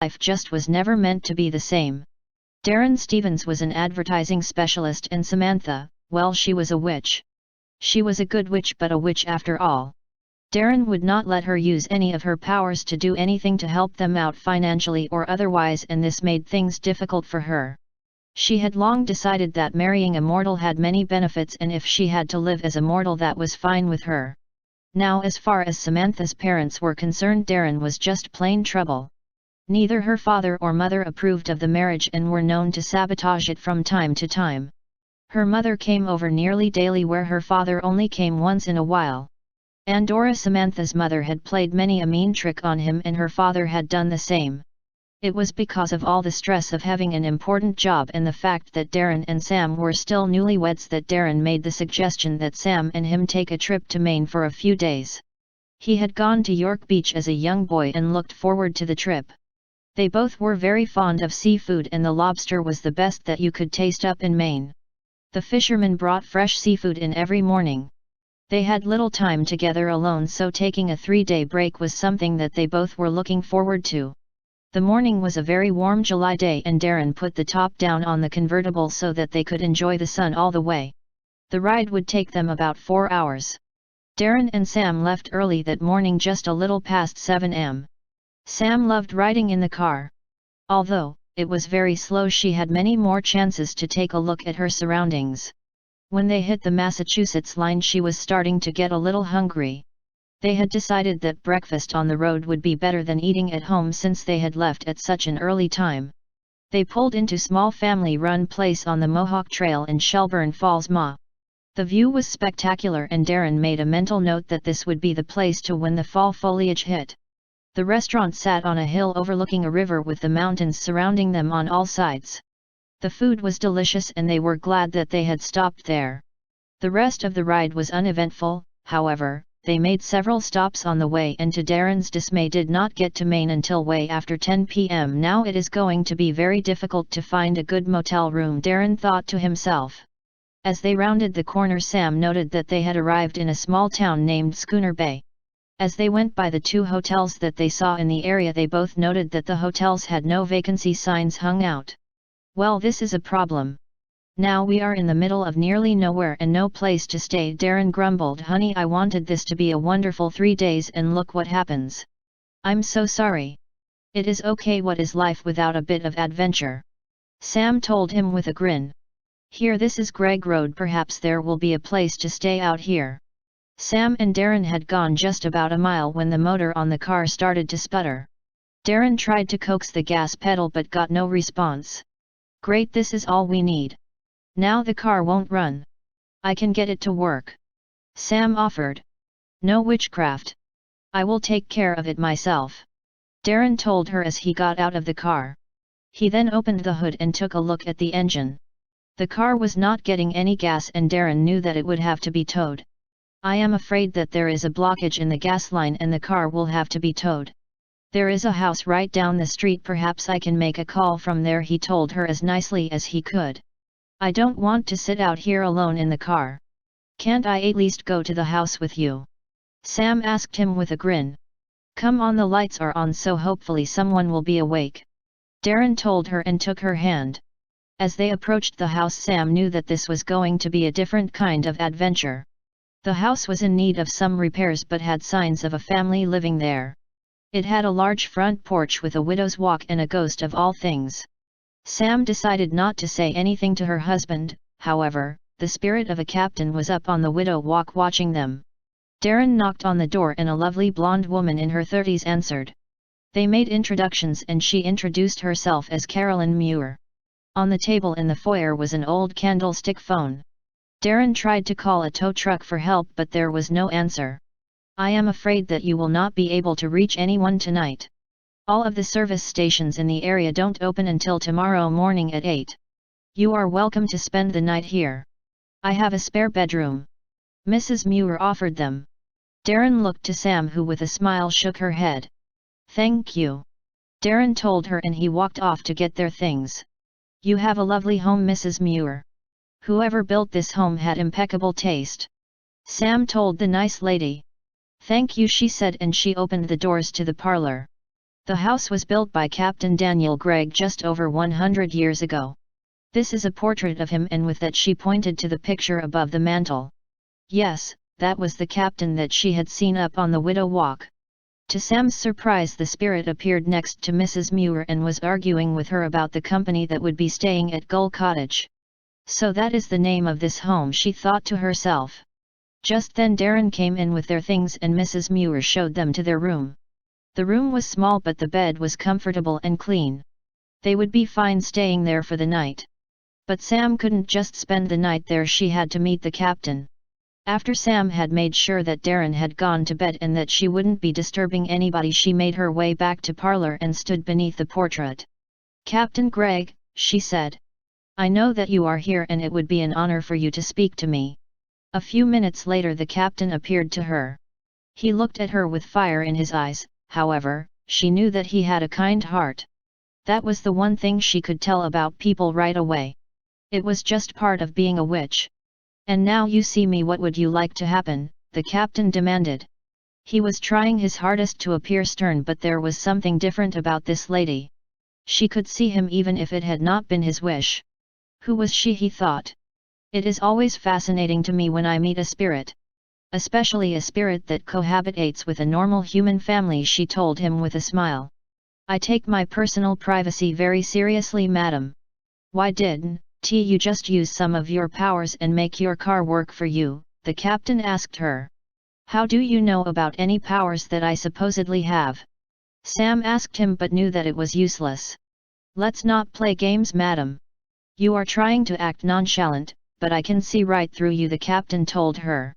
life just was never meant to be the same. Darren Stevens was an advertising specialist and Samantha, well, she was a witch. She was a good witch, but a witch after all. Darren would not let her use any of her powers to do anything to help them out financially or otherwise, and this made things difficult for her. She had long decided that marrying a mortal had many benefits, and if she had to live as a mortal, that was fine with her. Now, as far as Samantha's parents were concerned, Darren was just plain trouble. Neither her father or mother approved of the marriage and were known to sabotage it from time to time. Her mother came over nearly daily, where her father only came once in a while. Andorra, Samantha's mother, had played many a mean trick on him, and her father had done the same. It was because of all the stress of having an important job and the fact that Darren and Sam were still newlyweds that Darren made the suggestion that Sam and him take a trip to Maine for a few days. He had gone to York Beach as a young boy and looked forward to the trip. They both were very fond of seafood, and the lobster was the best that you could taste up in Maine. The fishermen brought fresh seafood in every morning. They had little time together alone, so taking a 3-day break was something that they both were looking forward to. The morning was a very warm July day, and Darren put the top down on the convertible so that they could enjoy the sun all the way. The ride would take them about 4 hours. Darren and Sam left early that morning, just a little past 7 am. Sam loved riding in the car. Although it was very slow, she had many more chances to take a look at her surroundings. When they hit the Massachusetts line, she was starting to get a little hungry. They had decided that breakfast on the road would be better than eating at home since they had left at such an early time. They pulled into small family-run place on the Mohawk Trail in Shelburne Falls, Ma. The view was spectacular, and Darren made a mental note that this would be the place to when the fall foliage hit. The restaurant sat on a hill overlooking a river with the mountains surrounding them on all sides. The food was delicious, and they were glad that they had stopped there. The rest of the ride was uneventful, however. They made several stops on the way, and to Darren's dismay did not get to Maine until way after 10 p.m. Now it is going to be very difficult to find a good motel room, Darren thought to himself. As they rounded the corner, Sam noted that they had arrived in a small town named Schooner Bay. As they went by the 2 hotels that they saw in the area, they both noted that the hotels had no vacancy signs hung out. Well, this is a problem. Now we are in the middle of nearly nowhere and no place to stay, Darren grumbled. Honey, I wanted this to be a wonderful 3 days, and look what happens. I'm so sorry. It is okay. What is life without a bit of adventure? Sam told him with a grin. Here, this is Gregg Road. Perhaps there will be a place to stay out here. Sam and Darren had gone just about a mile when the motor on the car started to sputter. Darren tried to coax the gas pedal but got no response. Great, this is all we need. Now the car won't run. I can get it to work. Sam offered. No witchcraft. I will take care of it myself. Darren told her as he got out of the car. He then opened the hood and took a look at the engine. The car was not getting any gas, and Darren knew that it would have to be towed. I am afraid that there is a blockage in the gas line and the car will have to be towed. There is a house right down the street. Perhaps I can make a call from there, he told her as nicely as he could. I don't want to sit out here alone in the car. Can't I at least go to the house with you? Sam asked him with a grin. Come on, the lights are on, so hopefully someone will be awake. Darren told her and took her hand. As they approached the house, Sam knew that this was going to be a different kind of adventure. The house was in need of some repairs but had signs of a family living there. It had a large front porch with a widow's walk and a ghost of all things. Sam decided not to say anything to her husband. However, the spirit of a captain was up on the widow walk watching them. Darren knocked on the door and a lovely blonde woman in her 30s answered. They made introductions and she introduced herself as Carolyn Muir. On the table in the foyer was an old candlestick phone. Darren tried to call a tow truck for help but there was no answer. I am afraid that you will not be able to reach anyone tonight. All of the service stations in the area don't open until tomorrow morning at 8. You are welcome to spend the night here. I have a spare bedroom. Mrs. Muir offered them. Darren looked to Sam, who with a smile shook her head. Thank you. Darren told her and he walked off to get their things. You have a lovely home, Mrs. Muir. Whoever built this home had impeccable taste. Sam told the nice lady. Thank you, she said, and she opened the doors to the parlor. The house was built by Captain Daniel Gregg just over 100 years ago. This is a portrait of him, and with that she pointed to the picture above the mantel. Yes, that was the captain that she had seen up on the Widow Walk. To Sam's surprise, the spirit appeared next to Mrs Muir and was arguing with her about the company that would be staying at Gull Cottage. So that is the name of this home, she thought to herself. Just then Darren came in with their things and Mrs Muir showed them to their room. The room was small but the bed was comfortable and clean. They would be fine staying there for the night. But Sam couldn't just spend the night there, she had to meet the captain. After Sam had made sure that Darren had gone to bed and that she wouldn't be disturbing anybody, she made her way back to parlor and stood beneath the portrait. "Captain Gregg," she said. "I know that you are here and it would be an honor for you to speak to me." A few minutes later the captain appeared to her. He looked at her with fire in his eyes, however, she knew that he had a kind heart. That was the one thing she could tell about people right away. It was just part of being a witch. "And now you see me, what would you like to happen?" the captain demanded. He was trying his hardest to appear stern, but there was something different about this lady. She could see him even if it had not been his wish. Who was she, he thought. It is always fascinating to me when I meet a spirit. Especially a spirit that cohabitates with a normal human family, she told him with a smile. "I take my personal privacy very seriously, madam." "Why didn't you just use some of your powers and make your car work for you?" the captain asked her. "How do you know about any powers that I supposedly have?" Sam asked him but knew that it was useless. "Let's not play games, madam. You are trying to act nonchalant, but I can see right through you," the captain told her.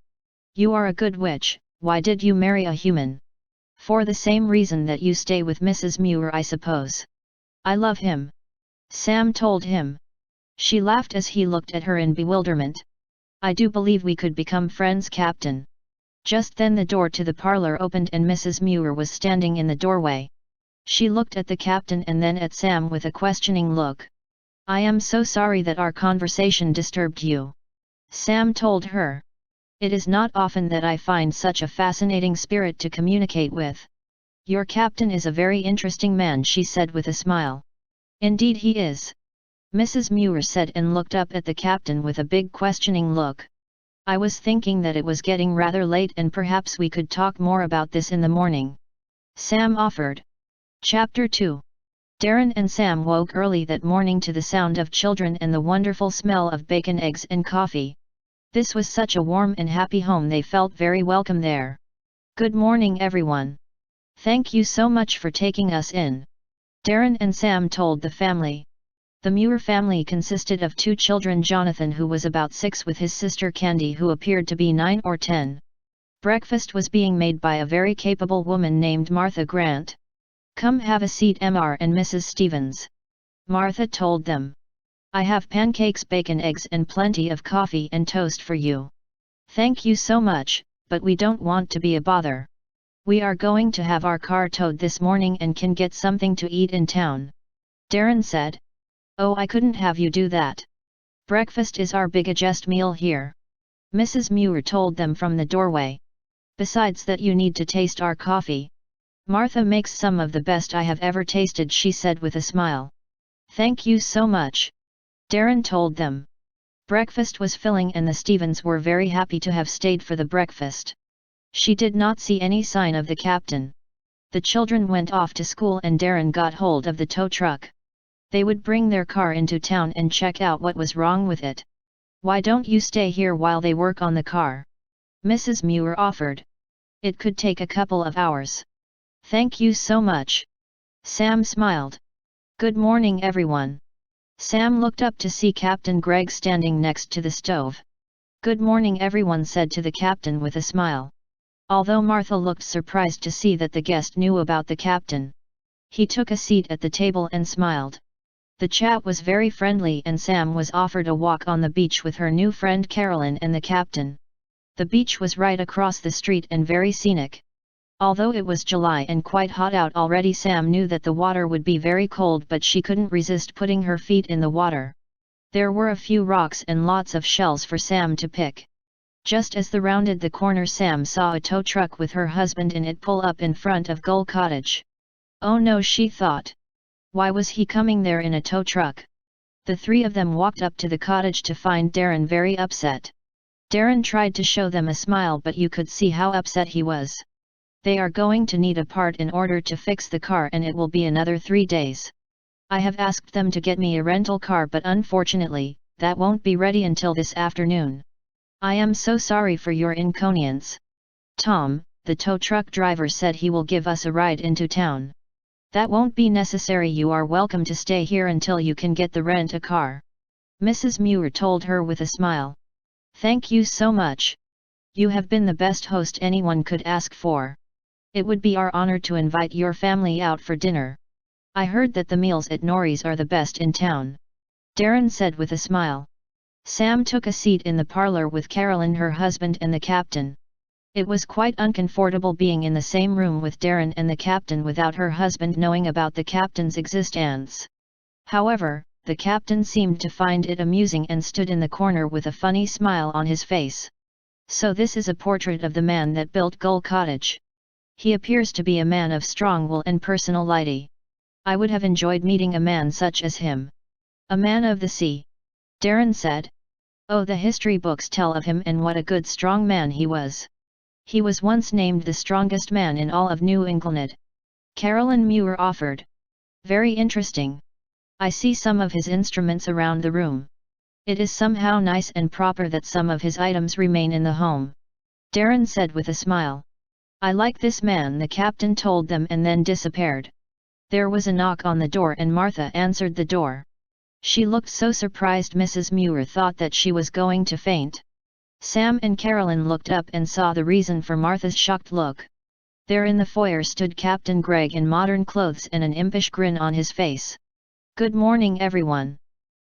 "You are a good witch. Why did you marry a human?" "For the same reason that you stay with Mrs Muir, I suppose." "I love him," Sam told him. She laughed as he looked at her in bewilderment. "I do believe we could become friends, Captain." Just then the door to the parlor opened and Mrs Muir was standing in the doorway. She looked at the captain and then at Sam with a questioning look. "I am so sorry that our conversation disturbed you," Sam told her. "It is not often that I find such a fascinating spirit to communicate with." "Your captain is a very interesting man," she said with a smile. "Indeed he is," Mrs Muir said and looked up at the captain with a big questioning look. "I was thinking that it was getting rather late and perhaps we could talk more about this in the morning," Sam offered. Chapter 2. Darren and Sam woke early that morning to the sound of children and the wonderful smell of bacon, eggs and coffee. This was such a warm and happy home, they felt very welcome there. "Good morning, everyone. Thank you so much for taking us in," Darren and Sam told the family. The Muir family consisted of 2 children, Jonathan, who was about 6, with his sister Candy, who appeared to be 9 or 10. Breakfast was being made by a very capable woman named Martha Grant. "Come have a seat, Mr. and Mrs. Stevens," Martha told them. "I have pancakes, bacon, eggs and plenty of coffee and toast for you." "Thank you so much, but we don't want to be a bother. We are going to have our car towed this morning and can get something to eat in town," Darren said. "Oh, I couldn't have you do that. Breakfast is our biggest meal here," Mrs. Muir told them from the doorway. "Besides that, you need to taste our coffee. Martha makes some of the best I have ever tasted," she said with a smile. "Thank you so much," Darren told them. Breakfast was filling and the Stevens were very happy to have stayed for the breakfast. She did not see any sign of the captain. The children went off to school and Darren got hold of the tow truck. They would bring their car into town and check out what was wrong with it. "Why don't you stay here while they work on the car?" Mrs. Muir offered. "It could take a couple of hours." "Thank you so much." Sam smiled. "Good morning, everyone." Sam looked up to see Captain Gregg standing next to the stove. "Good morning, everyone," said to the captain with a smile. Although Martha looked surprised to see that the guest knew about the captain. He took a seat at the table and smiled. The chat was very friendly and Sam was offered a walk on the beach with her new friend Carolyn and the captain. The beach was right across the street and very scenic. Although it was July and quite hot out already, Sam knew that the water would be very cold, but she couldn't resist putting her feet in the water. There were a few rocks and lots of shells for Sam to pick. Just as they rounded the corner, Sam saw a tow truck with her husband in it pull up in front of Gull Cottage. Oh no, she thought. Why was he coming there in a tow truck? The three of them walked up to the cottage to find Darren very upset. Darren tried to show them a smile, but you could see how upset he was. They are going to need a part in order to fix the car, and it will be another 3 days. I have asked them to get me a rental car, but unfortunately, that won't be ready until this afternoon. I am so sorry for your inconvenience. Tom, the tow truck driver, said he will give us a ride into town. That won't be necessary, you are welcome to stay here until you can get the rent a car. Mrs. Muir told her with a smile. Thank you so much. You have been the best host anyone could ask for. It would be our honor to invite your family out for dinner. I heard that the meals at Nori's are the best in town. Darren said with a smile. Sam took a seat in the parlor with Carolyn, her husband, and the captain. It was quite uncomfortable being in the same room with Darren and the captain without her husband knowing about the captain's existence. However, the captain seemed to find it amusing and stood in the corner with a funny smile on his face. So this is a portrait of the man that built Gull Cottage. He appears to be a man of strong will and personality. I would have enjoyed meeting a man such as him. A man of the sea. Darren said. Oh, the history books tell of him and what a good strong man he was. He was once named the strongest man in all of New England. Carolyn Muir offered. Very interesting. I see some of his instruments around the room. It is somehow nice and proper that some of his items remain in the home. Darren said with a smile. I like this man, the captain told them, and then disappeared. There was a knock on the door and Martha answered the door. She looked so surprised Mrs. Muir thought that she was going to faint. Sam and Carolyn looked up and saw the reason for Martha's shocked look. There in the foyer stood Captain Gregg in modern clothes and an impish grin on his face. Good morning, everyone.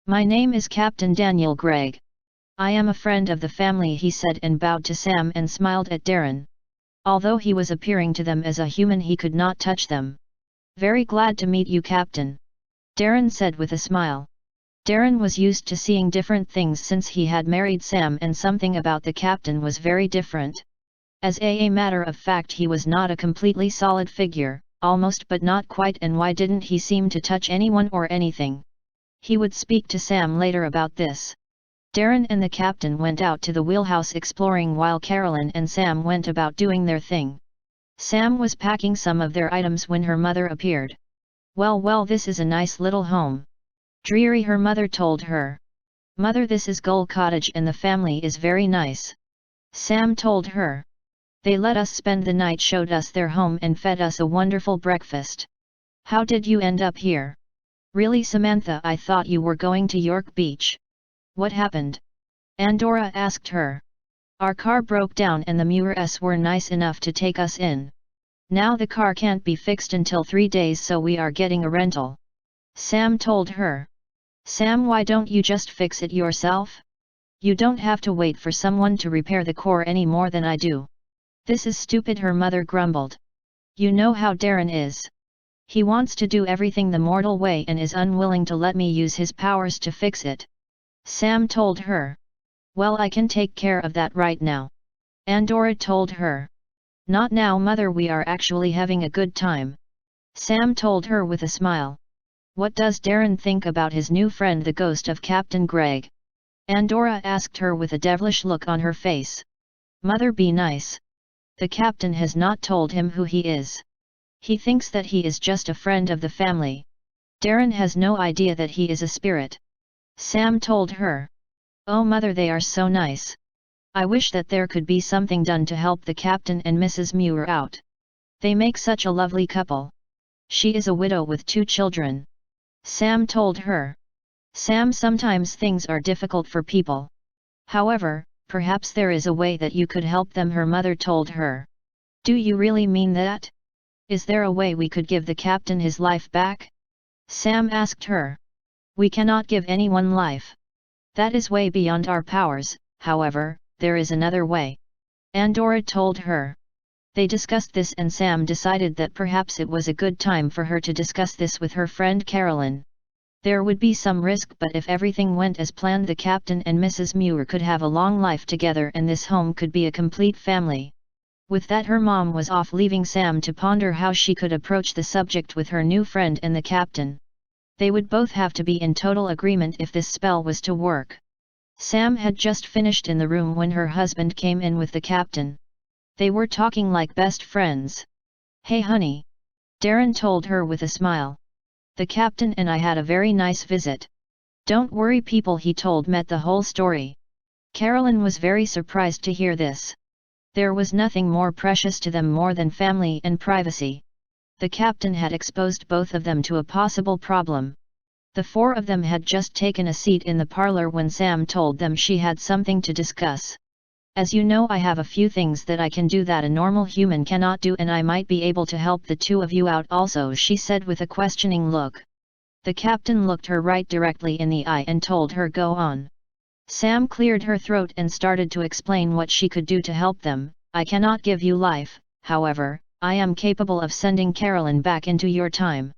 My name is Captain Daniel Gregg. I am a friend of the family, he said, and bowed to Sam and smiled at Darren. Although he was appearing to them as a human, he could not touch them. Very glad to meet you, Captain. Darren said with a smile. Darren was used to seeing different things since he had married Sam, and something about the captain was very different. As a matter of fact, he was not a completely solid figure, almost but not quite, and why didn't he seem to touch anyone or anything? He would speak to Sam later about this. Darren and the captain went out to the wheelhouse exploring while Carolyn and Sam went about doing their thing. Sam was packing some of their items when her mother appeared. Well, this is a nice little home. Dreary, her mother told her. Mother, this is Gull Cottage and the family is very nice. Sam told her. They let us spend the night, showed us their home and fed us a wonderful breakfast. How did you end up here? Really, Samantha, I thought you were going to York Beach. What happened? Andorra asked her. Our car broke down and the Muirs were nice enough to take us in. Now the car can't be fixed until 3 days, so we are getting a rental. Sam told her. Sam, why don't you just fix it yourself? You don't have to wait for someone to repair the car any more than I do. This is stupid, her mother grumbled. You know how Darren is. He wants to do everything the mortal way and is unwilling to let me use his powers to fix it. Sam told her. Well, I can take care of that right now. Andorra told her. Not now, mother, we are actually having a good time. Sam told her with a smile. What does Darren think about his new friend, the ghost of Captain Gregg? Andorra asked her with a devilish look on her face. Mother, be nice. The captain has not told him who he is. He thinks that he is just a friend of the family. Darren has no idea that he is a spirit. Sam told her. Oh mother, they are so nice. I wish that there could be something done to help the captain and Mrs. Muir out. They make such a lovely couple. She is a widow with 2 children. Sam told her. Sam, sometimes things are difficult for people. However, perhaps there is a way that you could help them, her mother told her. Do you really mean that? Is there a way we could give the captain his life back? Sam asked her. We cannot give anyone life. That is way beyond our powers, however, there is another way. Andorra told her. They discussed this and Sam decided that perhaps it was a good time for her to discuss this with her friend Carolyn. There would be some risk, but if everything went as planned, the captain and Mrs. Muir could have a long life together and this home could be a complete family. With that her mom was off, leaving Sam to ponder how she could approach the subject with her new friend and the captain. They would both have to be in total agreement if this spell was to work. Sam had just finished in the room when her husband came in with the captain. They were talking like best friends. "Hey honey," Darren told her with a smile. "The captain and I had a very nice visit." "Don't worry people," he told Met the whole story. Carolyn was very surprised to hear this. There was nothing more precious to them more than family and privacy. The captain had exposed both of them to a possible problem. The four of them had just taken a seat in the parlor when Sam told them she had something to discuss. "As you know, I have a few things that I can do that a normal human cannot do, and I might be able to help the two of you out also," she said with a questioning look. The captain looked her right directly in the eye and told her go on. Sam cleared her throat and started to explain what she could do to help them. "I cannot give you life, however, I am capable of sending Carolyn back into your time.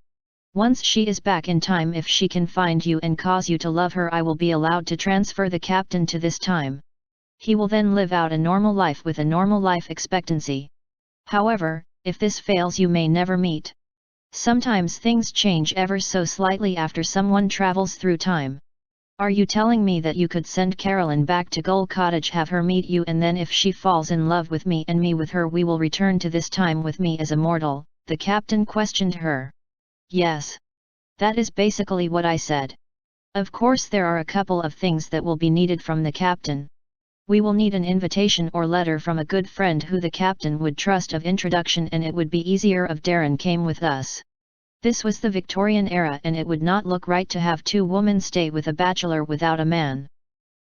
Once she is back in time, if she can find you and cause you to love her, I will be allowed to transfer the captain to this time. He will then live out a normal life with a normal life expectancy. However, if this fails, you may never meet. Sometimes things change ever so slightly after someone travels through time. Are you telling me that you could send Carolyn back to Gull Cottage, have her meet you, and then if she falls in love with me and me with her, we will return to this time with me as a mortal?" the captain questioned her. "Yes. That is basically what I said. Of course there are a couple of things that will be needed from the captain. We will need an invitation or letter from a good friend who the captain would trust of introduction, and it would be easier if Darren came with us. This was the Victorian era and it would not look right to have two women stay with a bachelor without a man,"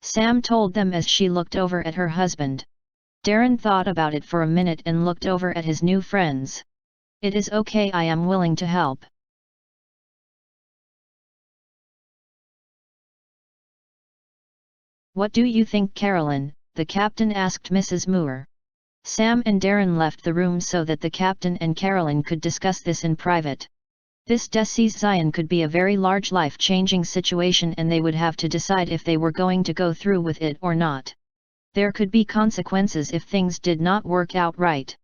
Sam told them as she looked over at her husband. Darren thought about it for a minute and looked over at his new friends. "It is okay, I am willing to help." "What do you think, Carolyn?" the captain asked Mrs Muir. Sam and Darren left the room so that the captain and Carolyn could discuss this in private. This decision could be a very large life-changing situation and they would have to decide if they were going to go through with it or not. There could be consequences if things did not work out right.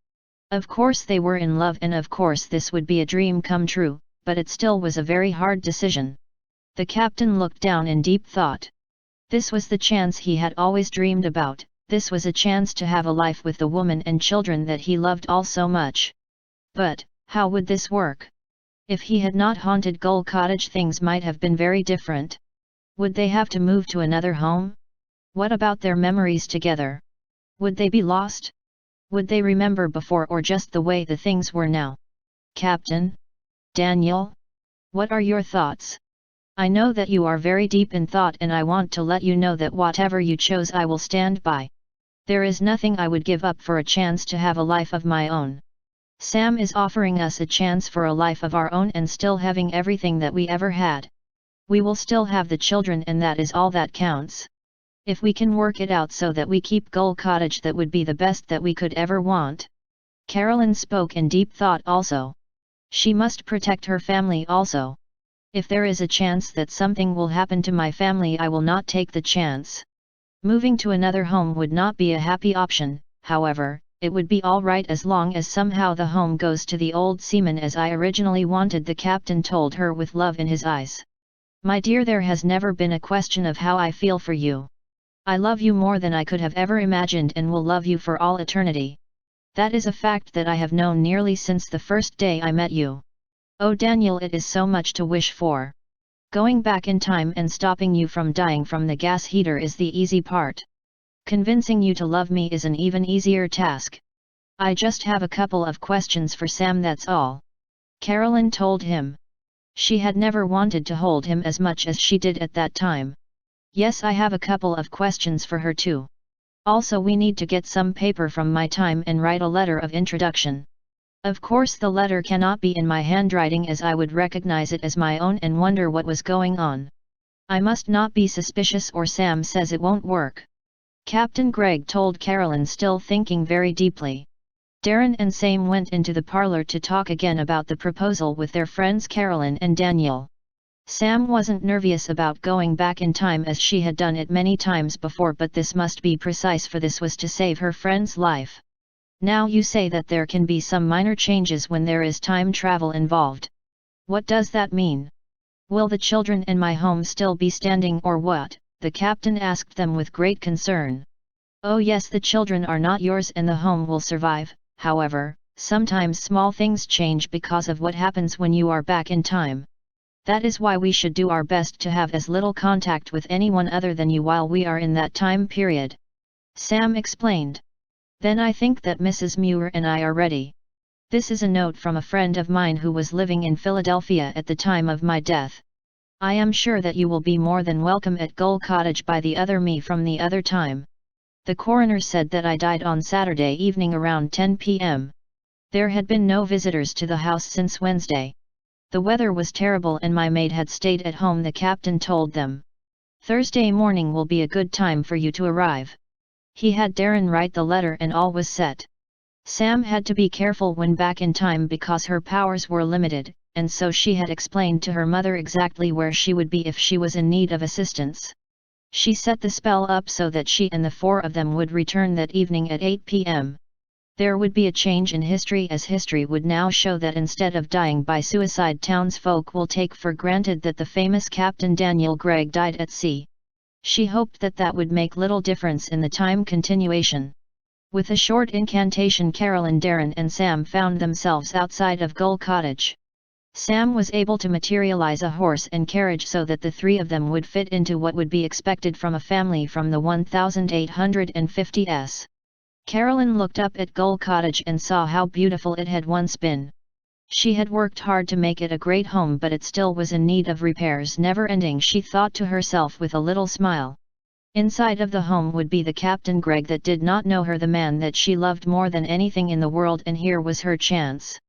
Of course they were in love and of course this would be a dream come true, but it still was a very hard decision. The captain looked down in deep thought. This was the chance he had always dreamed about. This was a chance to have a life with the woman and children that he loved all so much. But, how would this work? If he had not haunted Gull Cottage, things might have been very different. Would they have to move to another home? What about their memories together? Would they be lost? Would they remember before or just the way the things were now? Captain? Daniel? What are your thoughts? I know that you are very deep in thought and I want to let you know that whatever you chose I will stand by. There is nothing I would give up for a chance to have a life of my own. Sam is offering us a chance for a life of our own and still having everything that we ever had. We will still have the children and that is all that counts. If we can work it out so that we keep Gull Cottage, that would be the best that we could ever want." Carolyn spoke in deep thought also. She must protect her family also. "If there is a chance that something will happen to my family, I will not take the chance. Moving to another home would not be a happy option, however, it would be all right as long as somehow the home goes to the old seaman as I originally wanted," the captain told her with love in his eyes. "My dear, there has never been a question of how I feel for you. I love you more than I could have ever imagined and will love you for all eternity. That is a fact that I have known nearly since the first day I met you. Oh Daniel, it is so much to wish for. Going back in time and stopping you from dying from the gas heater is the easy part. Convincing you to love me is an even easier task. I just have a couple of questions for Sam, that's all," Carolyn told him. She had never wanted to hold him as much as she did at that time. "Yes, I have a couple of questions for her too. Also we need to get some paper from my time and write a letter of introduction. Of course the letter cannot be in my handwriting as I would recognize it as my own and wonder what was going on. I must not be suspicious or Sam says it won't work," Captain Gregg told Carolyn, still thinking very deeply. Darren and Sam went into the parlor to talk again about the proposal with their friends Carolyn and Daniel. Sam wasn't nervous about going back in time as she had done it many times before, but this must be precise, for this was to save her friend's life. Now you say that there can be some minor changes when there is time travel involved. What does that mean? Will the children in my home still be standing or what? The captain asked them with great concern. Oh yes, the children are not yours and the home will survive. However, sometimes small things change because of what happens when you are back in time. That is why we should do our best to have as little contact with anyone other than you while we are in that time period. Sam explained. Then I think that Mrs. Muir and I are ready. This is a note from a friend of mine who was living in Philadelphia at the time of my death. I am sure that you will be more than welcome at Gull Cottage by the other me from the other time. The coroner said that I died on Saturday evening around 10 p.m. There had been no visitors to the house since Wednesday. The weather was terrible and my maid had stayed at home, the captain told them. Thursday morning will be a good time for you to arrive. He had Darren write the letter and all was set. Sam had to be careful when back in time because her powers were limited, and so she had explained to her mother exactly where she would be if she was in need of assistance. She set the spell up so that she and the four of them would return that evening at 8 p.m. There would be a change in history, as history would now show that instead of dying by suicide, townsfolk will take for granted that the famous Captain Daniel Gregg died at sea. She hoped that that would make little difference in the time continuation. With a short incantation, Carolyn, Darren and Sam found themselves outside of Gull Cottage. Sam was able to materialize a horse and carriage so that the three of them would fit into what would be expected from a family from the 1850s. Carolyn looked up at Gull Cottage and saw how beautiful it had once been. She had worked hard to make it a great home, but it still was in need of repairs never ending, she thought to herself with a little smile. Inside of the home would be the Captain Gregg that did not know her, the man that she loved more than anything in the world, and here was her chance.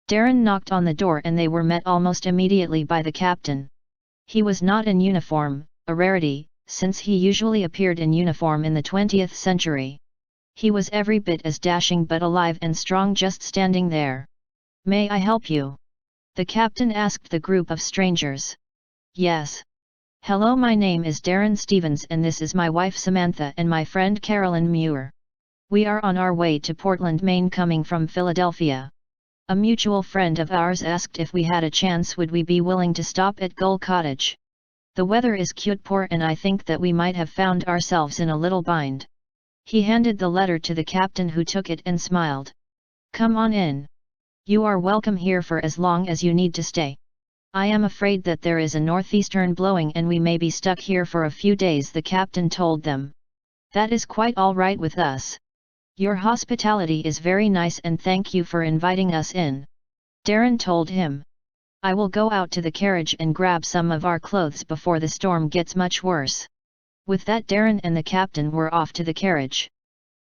Darren knocked on the door and they were met almost immediately by the captain. He was not in uniform, a rarity, since he usually appeared in uniform in the 20th century. He was every bit as dashing but alive and strong, just standing there. May I help you? The captain asked the group of strangers. Yes. Hello, my name is Darren Stevens and this is my wife Samantha and my friend Carolyn Muir. We are on our way to Portland, Maine, coming from Philadelphia. A mutual friend of ours asked if we had a chance would we be willing to stop at Gull Cottage. The weather is cute poor and I think that we might have found ourselves in a little bind. He handed the letter to the captain, who took it and smiled. Come on in. You are welcome here for as long as you need to stay. I am afraid that there is a northeastern blowing and we may be stuck here for a few days, the captain told them. That is quite all right with us. Your hospitality is very nice and thank you for inviting us in. Darren told him. I will go out to the carriage and grab some of our clothes before the storm gets much worse. With that, Darren and the captain were off to the carriage.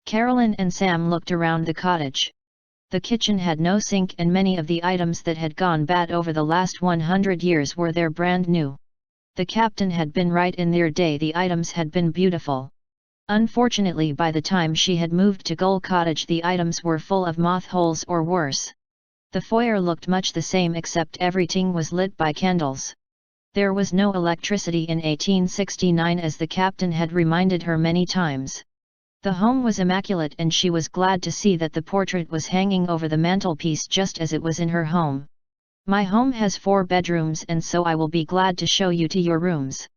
Carolyn and Sam looked around the cottage. The kitchen had no sink and many of the items that had gone bad over the last 100 years were there brand new. The captain had been right in their day, the items had been beautiful. Unfortunately, by the time she had moved to Gull Cottage, the items were full of moth holes or worse. The foyer looked much the same except everything was lit by candles. There was no electricity in 1869, as the captain had reminded her many times. The home was immaculate and she was glad to see that the portrait was hanging over the mantelpiece just as it was in her home. My home has 4 bedrooms and so I will be glad to show you to your rooms.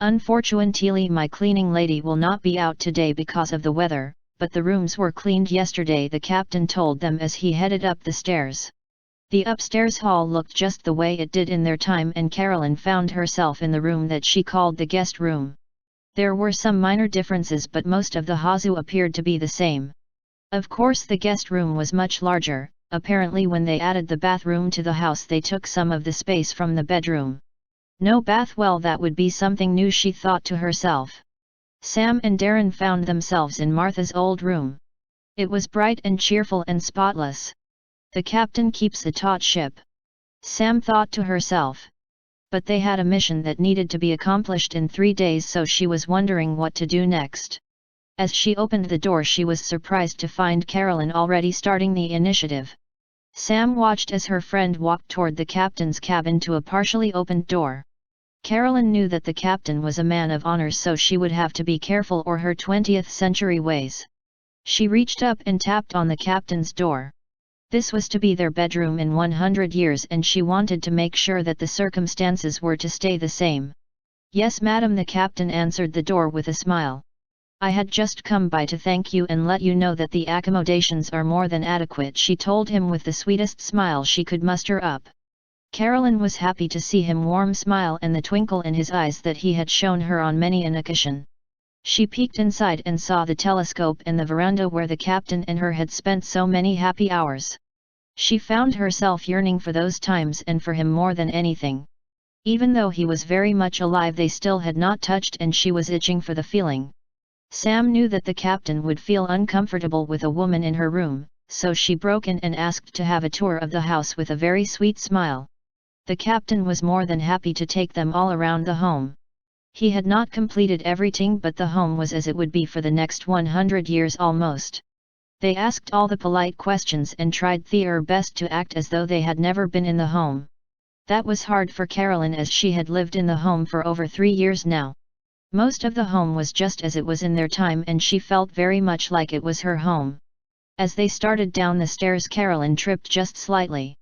Unfortunately, my cleaning lady will not be out today because of the weather, but the rooms were cleaned yesterday, the captain told them as he headed up the stairs. The upstairs hall looked just the way it did in their time and Carolyn found herself in the room that she called the guest room. There were some minor differences but most of the hazu appeared to be the same. Of course the guest room was much larger. Apparently when they added the bathroom to the house they took some of the space from the bedroom. No bath, well that would be something new, she thought to herself. Sam and Darren found themselves in Martha's old room. It was bright and cheerful and spotless. The captain keeps a taut ship. Sam thought to herself. But they had a mission that needed to be accomplished in 3 days, so she was wondering what to do next. As she opened the door she was surprised to find Carolyn already starting the initiative. Sam watched as her friend walked toward the captain's cabin to a partially opened door. Carolyn knew that the captain was a man of honor, so she would have to be careful or her 20th century ways. She reached up and tapped on the captain's door. This was to be their bedroom in 100 years, and she wanted to make sure that the circumstances were to stay the same. "Yes, madam," the captain answered the door with a smile. "I had just come by to thank you and let you know that the accommodations are more than adequate," she told him with the sweetest smile she could muster up. Carolyn was happy to see him warm smile and the twinkle in his eyes that he had shown her on many an occasion. She peeked inside and saw the telescope and the veranda where the captain and her had spent so many happy hours. She found herself yearning for those times and for him more than anything. Even though he was very much alive, they still had not touched, and she was itching for the feeling. Sam knew that the captain would feel uncomfortable with a woman in her room, so she broke in and asked to have a tour of the house with a very sweet smile. The captain was more than happy to take them all around the home. He had not completed everything, but the home was as it would be for the next 100 years almost. They asked all the polite questions and tried their best to act as though they had never been in the home. That was hard for Carolyn, as she had lived in the home for over 3 years now. Most of the home was just as it was in their time, and she felt very much like it was her home. As they started down the stairs, Carolyn tripped just slightly.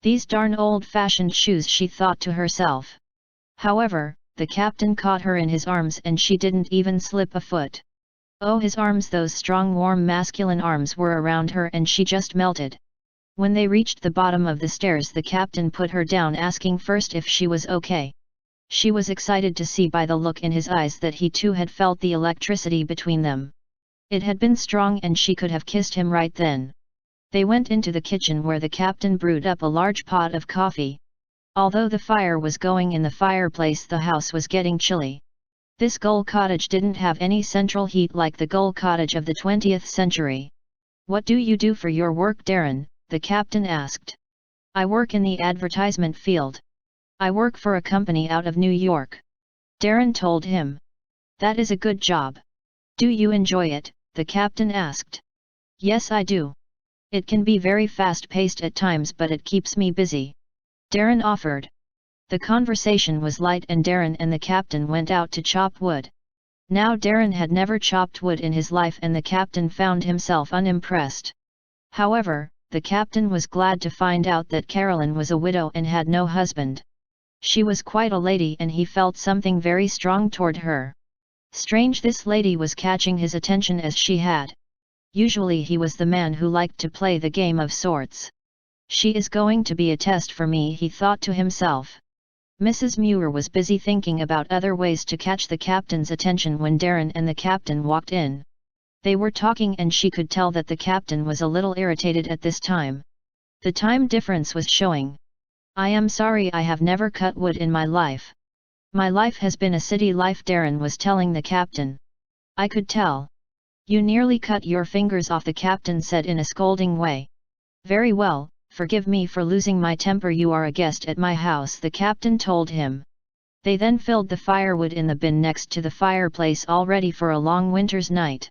"These darn old-fashioned shoes," she thought to herself. However, the captain caught her in his arms and she didn't even slip a foot. Oh, his arms, those strong, warm, masculine arms were around her, and she just melted. When they reached the bottom of the stairs, the captain put her down, asking first if she was okay. She was excited to see by the look in his eyes that he too had felt the electricity between them. It had been strong, and she could have kissed him right then. They went into the kitchen where the captain brewed up a large pot of coffee. Although the fire was going in the fireplace, the house was getting chilly. This Gull cottage didn't have any central heat like the Gull cottage of the 20th century. "What do you do for your work, Darren?" the captain asked. "I work in the advertisement field. I work for a company out of New York," Darren told him. "That is a good job. Do you enjoy it?" the captain asked. "Yes, I do. It can be very fast-paced at times, but it keeps me busy," Darren offered. The conversation was light, and Darren and the captain went out to chop wood. Now Darren had never chopped wood in his life, and the captain found himself unimpressed. However, the captain was glad to find out that Carolyn was a widow and had no husband. She was quite a lady, and he felt something very strong toward her. Strange, this lady was catching his attention as she had. Usually he was the man who liked to play the game of sorts. "She is going to be a test for me," he thought to himself. Mrs Muir was busy thinking about other ways to catch the captain's attention when Darren and the captain walked in. They were talking, and she could tell that the captain was a little irritated at this time. The time difference was showing. "I am sorry, I have never cut wood in my life. My life has been a city life," Darren was telling the captain. "I could tell. You nearly cut your fingers off," the captain said in a scolding way. "Very well, forgive me for losing my temper. You are a guest at my house," the captain told him. They then filled the firewood in the bin next to the fireplace, all ready for a long winter's night.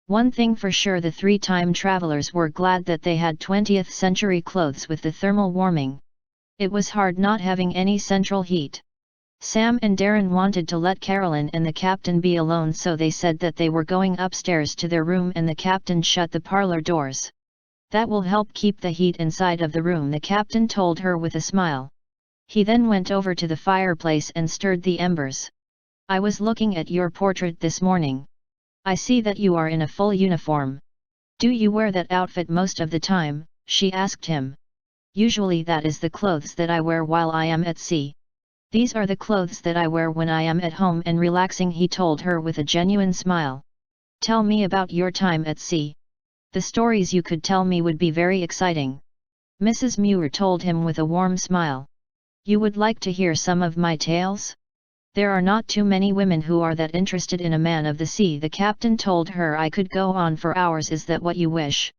One thing for sure, the 3 time travelers were glad that they had 20th century clothes with the thermal warming. It was hard not having any central heat. Sam and Darren wanted to let Carolyn and the captain be alone, so they said that they were going upstairs to their room, and the captain shut the parlor doors. "That will help keep the heat inside of the room," the captain told her with a smile. He then went over to the fireplace and stirred the embers. "I was looking at your portrait this morning. I see that you are in a full uniform. Do you wear that outfit most of the time?" she asked him. "Usually that is the clothes that I wear while I am at sea. These are the clothes that I wear when I am at home and relaxing," he told her with a genuine smile. "Tell me about your time at sea. The stories you could tell me would be very exciting," Mrs Muir told him with a warm smile. "You would like to hear some of my tales? There are not too many women who are that interested in a man of the sea," the captain told her. "I could go on for hours. Is that what you wish?"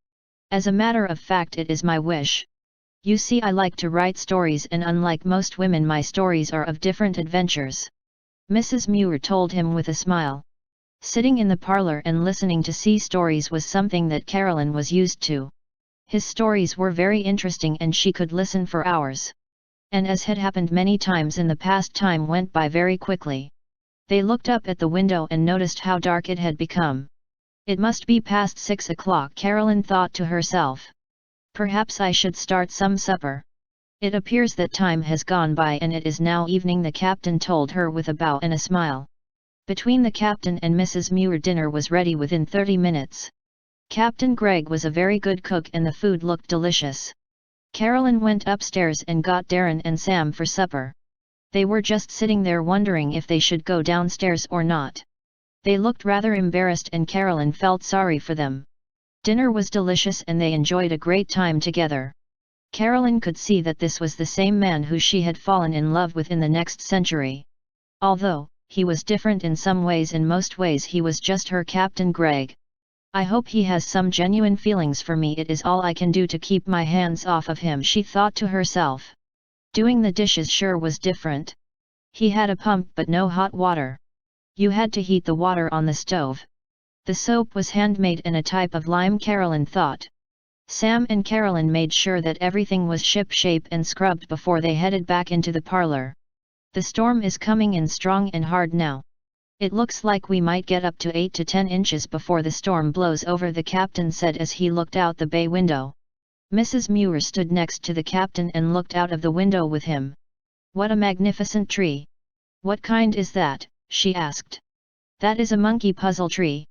"As a matter of fact, it is my wish. You see, I like to write stories, and unlike most women, my stories are of different adventures," Mrs Muir told him with a smile. Sitting in the parlor and listening to sea stories was something that Carolyn was used to. His stories were very interesting, and she could listen for hours. And as had happened many times in the past, time went by very quickly. They looked up at the window and noticed how dark it had become. It must be past 6 o'clock, Carolyn thought to herself. Perhaps I should start some supper. It appears that time has gone by and it is now evening, the captain told her with a bow and a smile. Between the captain and Mrs. Muir, dinner was ready within 30 minutes. Captain Gregg was a very good cook and the food looked delicious. Carolyn went upstairs and got Darren and Sam for supper. They were just sitting there wondering if they should go downstairs or not. They looked rather embarrassed and Carolyn felt sorry for them. Dinner was delicious and they enjoyed a great time together. Carolyn could see that this was the same man who she had fallen in love with in the next century. Although he was different in some ways, in most ways he was just her Captain Gregg. I hope he has some genuine feelings for me. It is all I can do to keep my hands off of him, she thought to herself. Doing the dishes sure was different. He had a pump but no hot water. You had to heat the water on the stove. The soap was handmade and a type of lime, Carolyn thought. Sam and Carolyn made sure that everything was ship-shape and scrubbed before they headed back into the parlor. The storm is coming in strong and hard now. It looks like we might get up to 8 to 10 inches before the storm blows over, the captain said as he looked out the bay window. Mrs. Muir stood next to the captain and looked out of the window with him. What a magnificent tree! What kind is that? She asked. That is a monkey puzzle tree.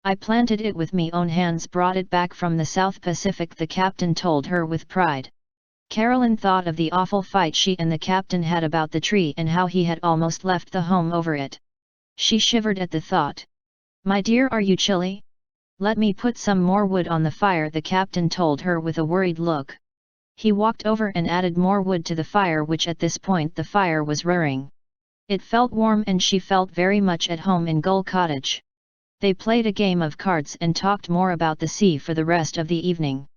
I planted it with me own hands, brought it back from the South Pacific, the captain told her with pride. Carolyn thought of the awful fight she and the captain had about the tree and how he had almost left the home over it. She shivered at the thought. My dear, are you chilly? Let me put some more wood on the fire, the captain told her with a worried look. He walked over and added more wood to the fire, which at this point the fire was roaring. It felt warm and she felt very much at home in Gull Cottage. They played a game of cards and talked more about the sea for the rest of the evening.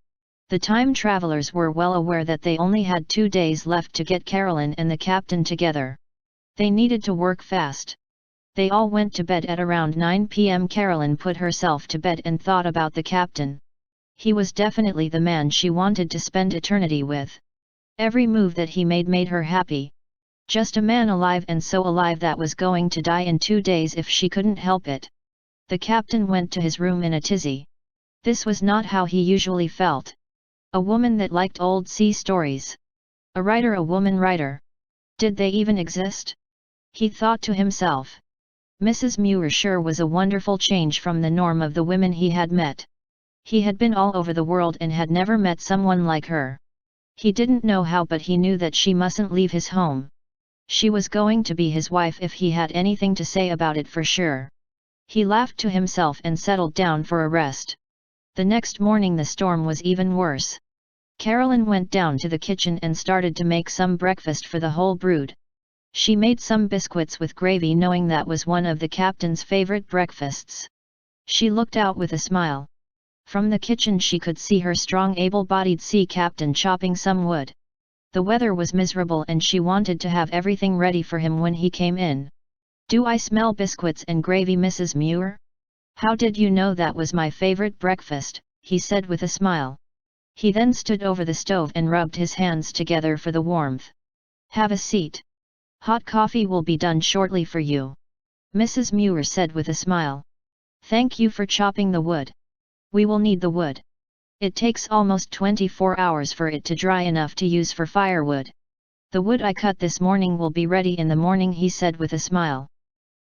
The time travelers were well aware that they only had 2 days left to get Carolyn and the captain together. They needed to work fast. They all went to bed at around 9 p.m. Carolyn put herself to bed and thought about the captain. He was definitely the man she wanted to spend eternity with. Every move that he made her happy. Just a man alive, and so alive that was going to die in 2 days if she couldn't help it. The captain went to his room in a tizzy. This was not how he usually felt. A woman that liked old sea stories. A writer, a woman writer. Did they even exist? He thought to himself. Mrs. Muir sure was a wonderful change from the norm of the women he had met. He had been all over the world and had never met someone like her. He didn't know how, but he knew that she mustn't leave his home. She was going to be his wife if he had anything to say about it, for sure. He laughed to himself and settled down for a rest. The next morning the storm was even worse. Carolyn went down to the kitchen and started to make some breakfast for the whole brood. She made some biscuits with gravy, knowing that was one of the captain's favorite breakfasts. She looked out with a smile. From the kitchen she could see her strong, able-bodied sea captain chopping some wood. The weather was miserable and she wanted to have everything ready for him when he came in. Do I smell biscuits and gravy, Mrs. Muir? How did you know that was my favorite breakfast? He said with a smile. He then stood over the stove and rubbed his hands together for the warmth. Have a seat. Hot coffee will be done shortly for you. Mrs. Muir said with a smile. Thank you for chopping the wood. We will need the wood. It takes almost 24 hours for it to dry enough to use for firewood. The wood I cut this morning will be ready in the morning, he said with a smile.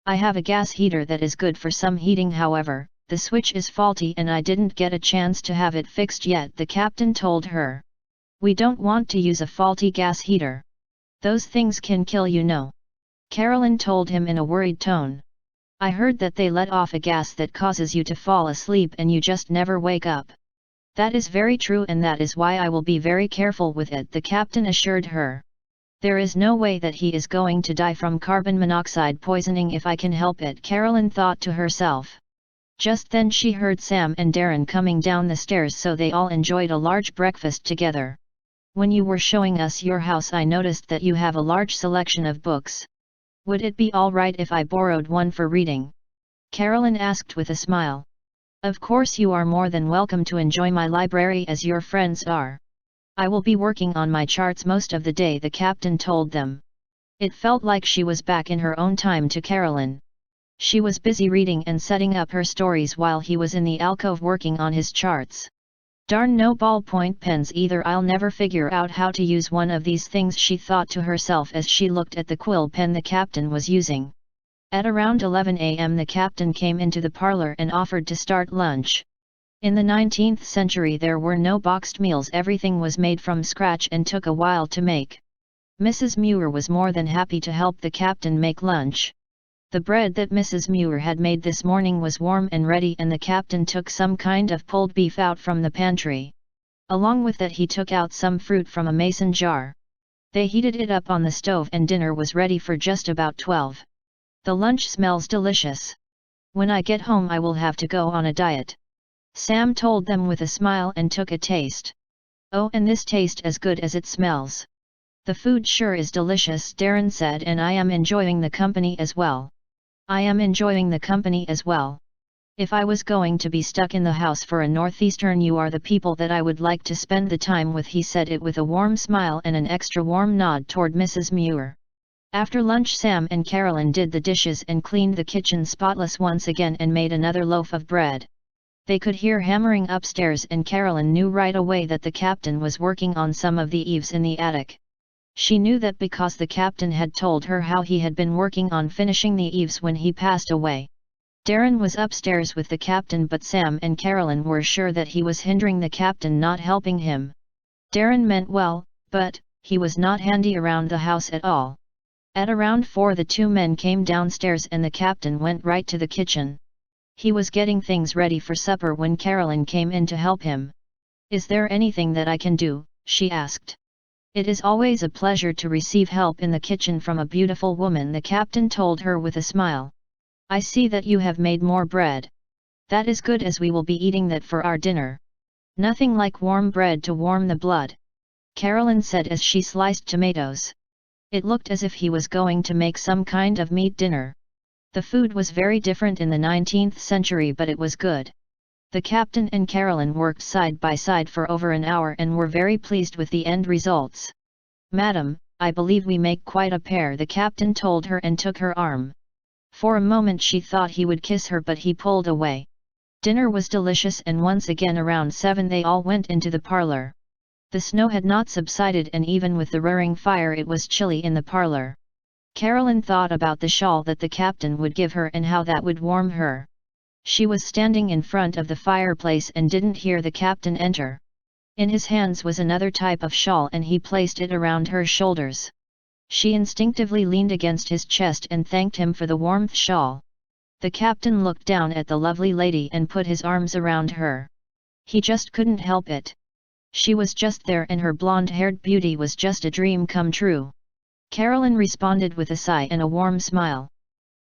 I have a gas heater that is good for some heating, however, the switch is faulty and I didn't get a chance to have it fixed yet, the captain told her. We don't want to use a faulty gas heater. Those things can kill, you know. Carolyn told him in a worried tone. I heard that they let off a gas that causes you to fall asleep and you just never wake up. That is very true, and that is why I will be very careful with it, the captain assured her. There is no way that he is going to die from carbon monoxide poisoning if I can help it, Carolyn thought to herself. Just then she heard Sam and Darren coming down the stairs, so they all enjoyed a large breakfast together. When you were showing us your house, I noticed that you have a large selection of books. Would it be all right if I borrowed one for reading? Carolyn asked with a smile. Of course, you are more than welcome to enjoy my library as your friends are. I will be working on my charts most of the day, the captain told them. It felt like she was back in her own time to Carolyn. She was busy reading and setting up her stories while he was in the alcove working on his charts. Darn no ballpoint pens either, I'll never figure out how to use one of these things, she thought to herself as she looked at the quill pen the captain was using. At around 11 a.m. the captain came into the parlor and offered to start lunch. In the 19th century there were no boxed meals, everything was made from scratch and took a while to make. Mrs. Muir was more than happy to help the captain make lunch. The bread that Mrs. Muir had made this morning was warm and ready, and the captain took some kind of pulled beef out from the pantry. Along with that he took out some fruit from a mason jar. They heated it up on the stove and dinner was ready for just about 12. The lunch smells delicious. When I get home I will have to go on a diet. Sam told them with a smile and took a taste. Oh, and this tastes as good as it smells. The food sure is delicious, Darren said, and I am enjoying the company as well. I am enjoying the company as well. If I was going to be stuck in the house for a northeastern, you are the people that I would like to spend the time with, he said it with a warm smile and an extra warm nod toward Mrs. Muir. After lunch Sam and Carolyn did the dishes and cleaned the kitchen spotless once again and made another loaf of bread. They could hear hammering upstairs and Carolyn knew right away that the captain was working on some of the eaves in the attic. She knew that because the captain had told her how he had been working on finishing the eaves when he passed away. Darren was upstairs with the captain, but Sam and Carolyn were sure that he was hindering the captain, not helping him. Darren meant well, but he was not handy around the house at all. At around 4 the two men came downstairs and the captain went right to the kitchen. He was getting things ready for supper when Carolyn came in to help him. Is there anything that I can do? She asked. It is always a pleasure to receive help in the kitchen from a beautiful woman, the captain told her with a smile. I see that you have made more bread. That is good, as we will be eating that for our dinner. Nothing like warm bread to warm the blood, Carolyn said as she sliced tomatoes. It looked as if he was going to make some kind of meat dinner. The food was very different in the 19th century, but it was good. The captain and Carolyn worked side by side for over an hour and were very pleased with the end results. Madam, I believe we make quite a pair, the captain told her and took her arm. For a moment she thought he would kiss her, but he pulled away. Dinner was delicious and once again around 7 they all went into the parlor. The snow had not subsided and even with the roaring fire it was chilly in the parlor. Carolyn thought about the shawl that the captain would give her and how that would warm her. She was standing in front of the fireplace and didn't hear the captain enter. In his hands was another type of shawl and he placed it around her shoulders. She instinctively leaned against his chest and thanked him for the warmth shawl. The captain looked down at the lovely lady and put his arms around her. He just couldn't help it. She was just there and her blonde-haired beauty was just a dream come true. Carolyn responded with a sigh and a warm smile.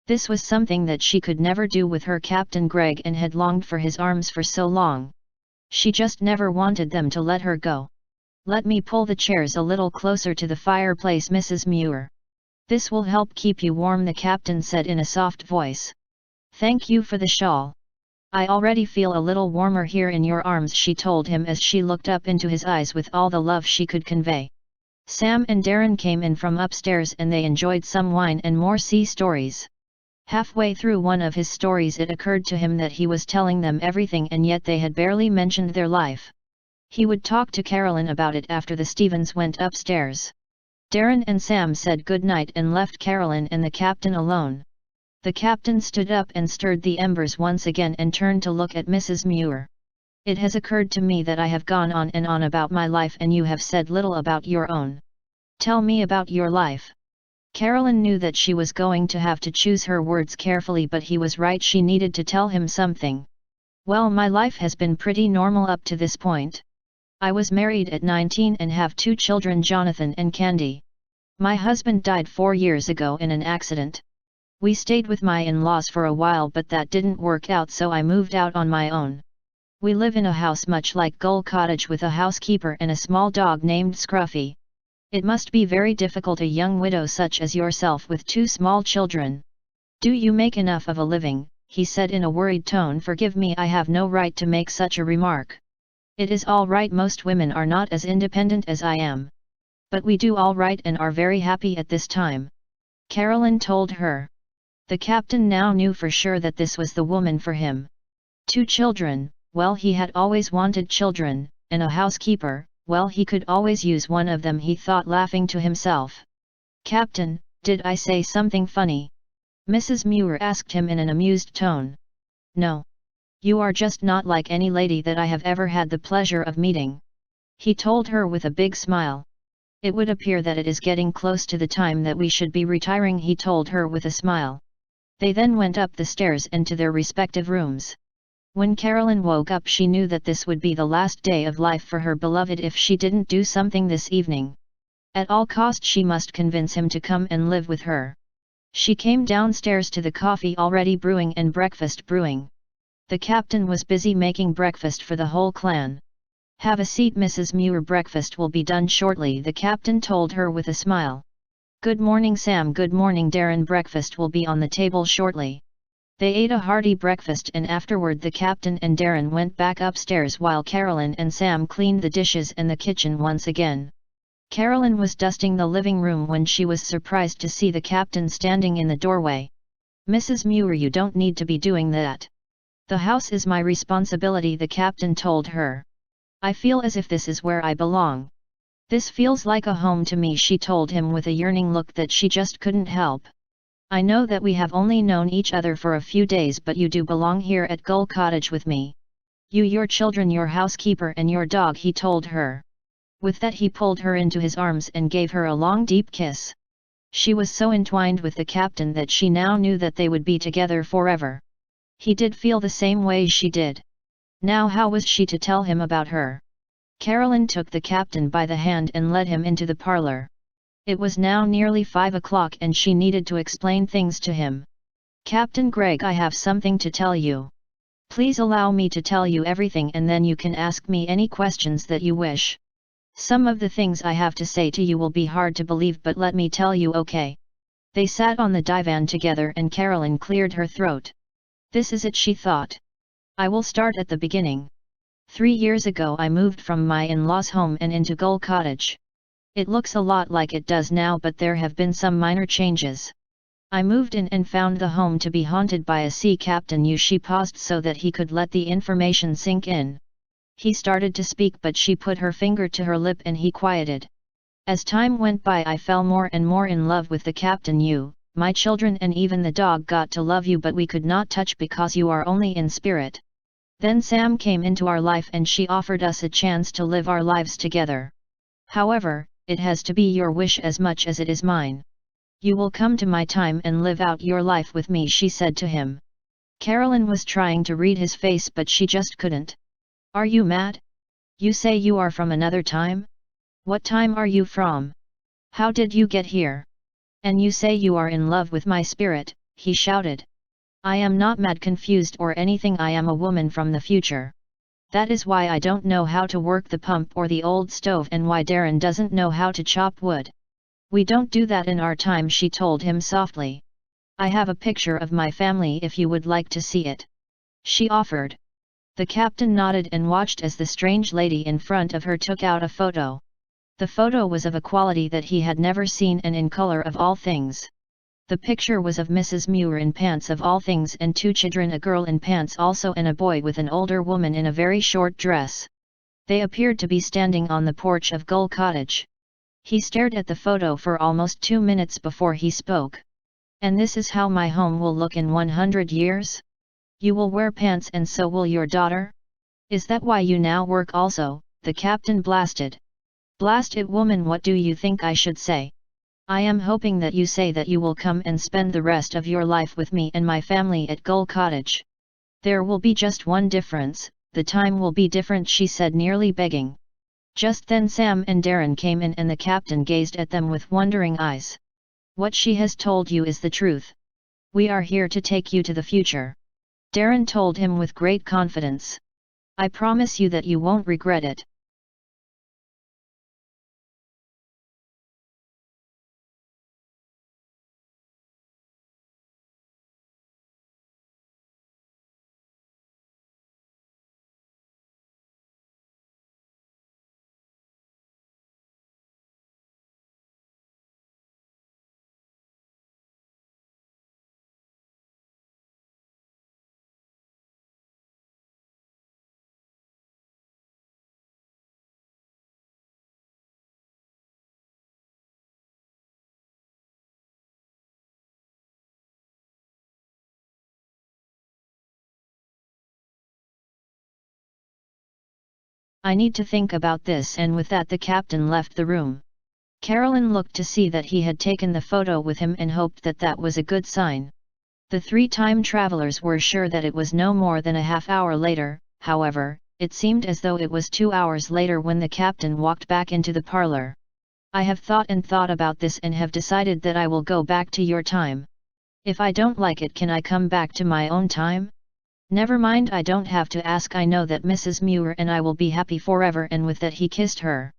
This was something that she could never do with her Captain Greg and had longed for his arms for so long. She just never wanted them to let her go. Let me pull the chairs a little closer to the fireplace, Mrs. Muir. This will help keep you warm, the captain said in a soft voice. Thank you for the shawl. I already feel a little warmer here in your arms, she told him as she looked up into his eyes with all the love she could convey. Sam and Darren came in from upstairs and they enjoyed some wine and more sea stories. Halfway through one of his stories it occurred to him that he was telling them everything and yet they had barely mentioned their life. He would talk to Carolyn about it after the Stevens went upstairs. Darren and Sam said good night and left Carolyn and the captain alone. The captain stood up and stirred the embers once again and turned to look at Mrs. Muir. It has occurred to me that I have gone on and on about my life and you have said little about your own. Tell me about your life. Carolyn knew that she was going to have to choose her words carefully, but he was right, she needed to tell him something. Well, my life has been pretty normal up to this point. I was married at 19 and have 2 children, Jonathan and Candy. My husband died 4 years ago in an accident. We stayed with my in-laws for a while but that didn't work out, so I moved out on my own. We live in a house much like Gull Cottage with a housekeeper and a small dog named Scruffy. It must be very difficult, a young widow such as yourself with 2 small children. Do you make enough of a living? He said in a worried tone. Forgive me, I have no right to make such a remark. It is all right, most women are not as independent as I am. But we do all right and are very happy at this time. Carolyn told her. The captain now knew for sure that this was the woman for him. 2 children, well he had always wanted children, and a housekeeper, well he could always use one of them, he thought, laughing to himself. "Captain, did I say something funny?" Mrs. Muir asked him in an amused tone. "No. You are just not like any lady that I have ever had the pleasure of meeting," he told her with a big smile. "It would appear that it is getting close to the time that we should be retiring," he told her with a smile. They then went up the stairs and to their respective rooms. When Carolyn woke up, she knew that this would be the last day of life for her beloved if she didn't do something this evening. At all cost she must convince him to come and live with her. She came downstairs to the coffee already brewing and breakfast brewing. The captain was busy making breakfast for the whole clan. "Have a seat, Mrs. Muir, breakfast will be done shortly," the captain told her with a smile. "Good morning, Sam." "Good morning, Darren. Breakfast will be on the table shortly." They ate a hearty breakfast and afterward the captain and Darren went back upstairs while Carolyn and Sam cleaned the dishes and the kitchen once again. Carolyn was dusting the living room when she was surprised to see the captain standing in the doorway. "Mrs. Muir, you don't need to be doing that. The house is my responsibility," the captain told her. "I feel as if this is where I belong. This feels like a home to me," she told him with a yearning look that she just couldn't help. "I know that we have only known each other for a few days, but you do belong here at Gull Cottage with me. You, your children, your housekeeper and your dog," he told her. With that he pulled her into his arms and gave her a long deep kiss. She was so entwined with the captain that she now knew that they would be together forever. He did feel the same way she did. Now how was she to tell him about her? Carolyn took the captain by the hand and led him into the parlour. It was now nearly 5 o'clock and she needed to explain things to him. "Captain Gregg, I have something to tell you. Please allow me to tell you everything and then you can ask me any questions that you wish. Some of the things I have to say to you will be hard to believe, but let me tell you, okay?" They sat on the divan together and Carolyn cleared her throat. "This is it," she thought. "I will start at the beginning. 3 years ago I moved from my in-laws' home and into Gull Cottage. It looks a lot like it does now, but there have been some minor changes. I moved in and found the home to be haunted by a sea captain." She paused so that he could let the information sink in. He started to speak, but she put her finger to her lip and he quieted. "As time went by I fell more and more in love with the captain. You, my children and even the dog got to love you, but we could not touch because you are only in spirit. Then Sam came into our life and she offered us a chance to live our lives together. However, it has to be your wish as much as it is mine. You will come to my time and live out your life with me," she said to him. Carolyn was trying to read his face, but she just couldn't. "Are you mad? You say you are from another time? What time are you from? How did you get here? And you say you are in love with my spirit," he shouted. "I am not mad, confused or anything. I am a woman from the future. That is why I don't know how to work the pump or the old stove and why Darren doesn't know how to chop wood. We don't do that in our time," she told him softly. "I have a picture of my family if you would like to see it," she offered. The captain nodded and watched as the strange lady in front of her took out a photo. The photo was of a quality that he had never seen and in color of all things. The picture was of Mrs. Muir in pants of all things and 2 children, a girl in pants also and a boy with an older woman in a very short dress. They appeared to be standing on the porch of Gull Cottage. He stared at the photo for almost 2 minutes before he spoke. "And this is how my home will look in 100 years? You will wear pants and so will your daughter? Is that why you now work also?" the captain blasted. "Blast it, woman, what do you think I should say? I am hoping that you say that you will come and spend the rest of your life with me and my family at Gull Cottage. There will be just one difference, the time will be different," she said, nearly begging. Just then Sam and Darren came in and the captain gazed at them with wondering eyes. "What she has told you is the truth. We are here to take you to the future," Darren told him with great confidence. "I promise you that you won't regret it." I need to think about this, and with that the captain left the room. Carolyn looked to see that he had taken the photo with him and hoped that that was a good sign. The three time travelers were sure that it was no more than a half-hour later. However, it seemed as though it was 2 hours later when the captain walked back into the parlor. I have thought and thought about this and have decided that I will go back to your time. If I don't like it, can I come back to my own time? Never mind, I don't have to ask, I know that Mrs Muir and I will be happy forever, and with that he kissed her.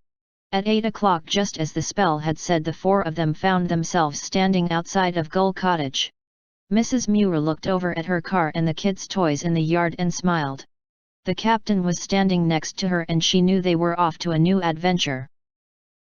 At 8 o'clock, just as the spell had said, the four of them found themselves standing outside of Gull Cottage. Mrs Muir looked over at her car and the kids' toys in the yard and smiled. The captain was standing next to her and she knew they were off to a new adventure.